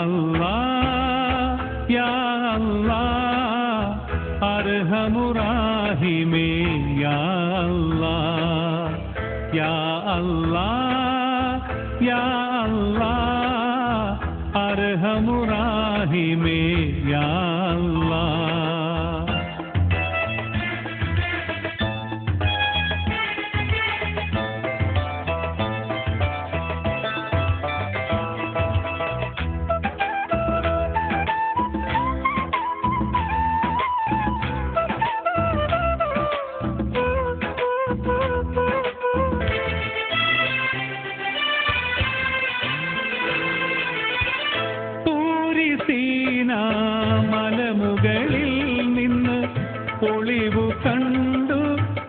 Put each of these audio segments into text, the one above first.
അല്ലാഹ് യാ അല്ലാഹ് അർഹമുറാഹിമേ യാ അല്ലാഹ് യാ അല്ലാഹ് യാ അല്ലാഹ് അർഹമുറാഹിമേ യാ അല്ലാഹ്. സീനാ മലമുകളിൽ നിന്ന് ഒളിവു കണ്ടു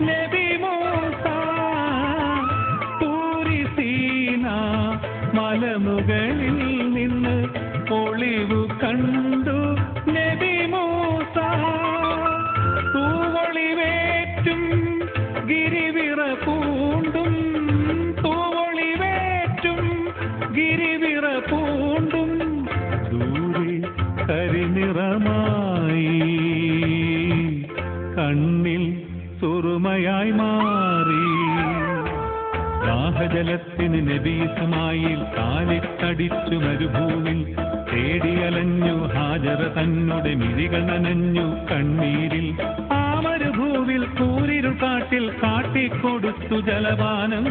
നബി മൂസ. തൂരി സീനാ മലമുകളിൽ നിന്ന് ഒളിവു കണ്ടു നബി മൂസ. തൂവൊളിവേറ്റും ഗിരിവിറ പൂണ്ടും തൂവൊളിവേറ്റും ഗിരിവിറ പൂണ്ടും കരിനിറമായി കണ്ണിൽ സുറുമയായി മാറി. ദാഹജലത്തിന് നബി ഇസ്മായിൽ കാലിട്ടടിച്ചു മരുഭൂമിൽ തേടിയലഞ്ഞു ഹാജറ തന്നുടെ മിഴികൾ നനഞ്ഞു കണ്ണീരിൽ. ആ മരുഭൂവിൽ കൂരിരുൾ കാട്ടിൽ കാട്ടിക്കൊടുത്തു ജലപാനം.